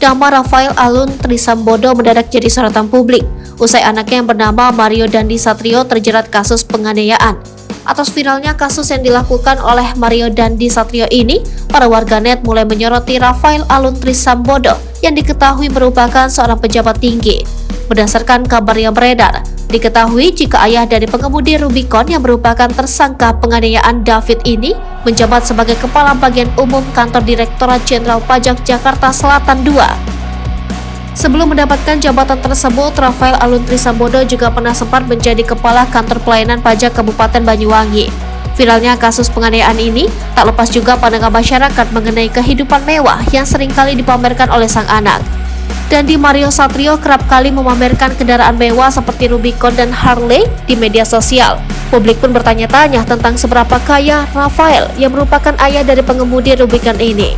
nama Rafael Alun Trisambodo mendadak jadi sorotan publik usai anaknya yang bernama Mario Dandi Satrio terjerat kasus penganiayaan. Atas viralnya kasus yang dilakukan oleh Mario Dandi Satrio ini, para warganet mulai menyoroti Rafael Alun Trisambodo yang diketahui merupakan seorang pejabat tinggi. Berdasarkan kabar yang beredar, diketahui jika ayah dari pengemudi Rubicon yang merupakan tersangka penganiayaan David ini menjabat sebagai Kepala Bagian Umum Kantor Direktorat Jenderal Pajak Jakarta Selatan II. Sebelum mendapatkan jabatan tersebut, Rafael Alun Trisambodo juga pernah sempat menjadi Kepala Kantor Pelayanan Pajak Kabupaten Banyuwangi. Viralnya kasus penganiayaan ini tak lepas juga pandangan masyarakat mengenai kehidupan mewah yang seringkali dipamerkan oleh sang anak. Dandi Mario Satrio kerap kali memamerkan kendaraan mewah seperti Rubicon dan Harley di media sosial. Publik pun bertanya-tanya tentang seberapa kaya Rafael yang merupakan ayah dari pengemudi Rubicon ini.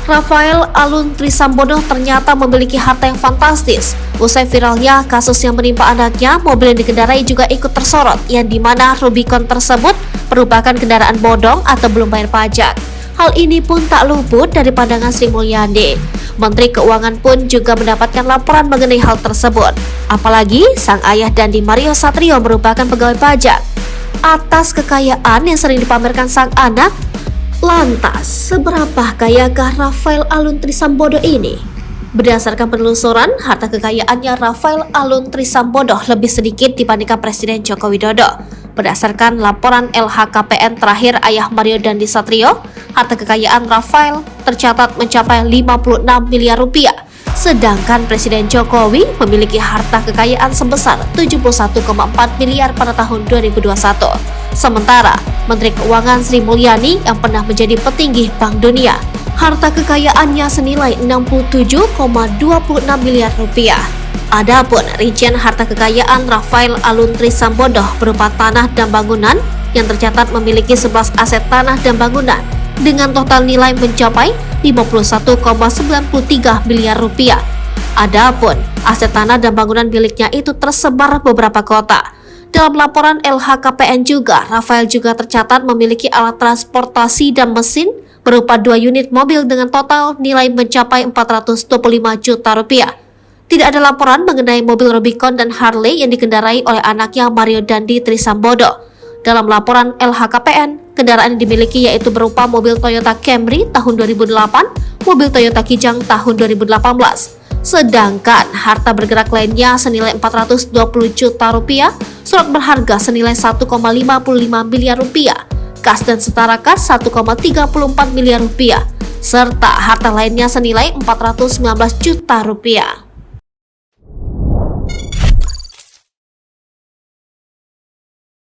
Rafael Alun Trisambodo ternyata memiliki harta yang fantastis. Usai viralnya kasus yang menimpa anaknya, mobil yang dikendarai juga ikut tersorot, yang dimana Rubicon tersebut merupakan kendaraan bodong atau belum bayar pajak. Hal ini pun tak luput dari pandangan Sri Mulyani. Menteri Keuangan pun juga mendapatkan laporan mengenai hal tersebut. Apalagi sang ayah Dandi Mario Satrio merupakan pegawai pajak. Atas kekayaan yang sering dipamerkan sang anak, lantas seberapa kayakah Rafael Alun Trisambodo ini? Berdasarkan penelusuran, harta kekayaannya Rafael Alun Trisambodo lebih sedikit dibandingkan Presiden Joko Widodo. Berdasarkan laporan LHKPN terakhir ayah Mario Dandi Satrio, harta kekayaan Rafael tercatat mencapai 56 miliar rupiah. Sedangkan Presiden Jokowi memiliki harta kekayaan sebesar 71,4 miliar pada tahun 2021. Sementara Menteri Keuangan Sri Mulyani yang pernah menjadi petinggi Bank Dunia, harta kekayaannya senilai 67,26 miliar rupiah. Adapun rincian harta kekayaan Rafael Alun Trisambodo berupa tanah dan bangunan yang tercatat memiliki 11 aset tanah dan bangunan dengan total nilai mencapai 51,93 miliar rupiah. Adapun aset tanah dan bangunan miliknya itu tersebar beberapa kota. Dalam laporan LHKPN juga, Rafael juga tercatat memiliki alat transportasi dan mesin berupa 2 unit mobil dengan total nilai mencapai 425 juta rupiah. Tidak ada laporan mengenai mobil Rubicon dan Harley yang dikendarai oleh anaknya Mario Dandi Trisambodo. Dalam laporan LHKPN, kendaraan yang dimiliki yaitu berupa mobil Toyota Camry tahun 2008, mobil Toyota Kijang tahun 2018. Sedangkan harta bergerak lainnya senilai 420 juta rupiah, surat berharga senilai 1,55 miliar rupiah, kas dan setara kas 1,34 miliar rupiah, serta harta lainnya senilai 419 juta rupiah.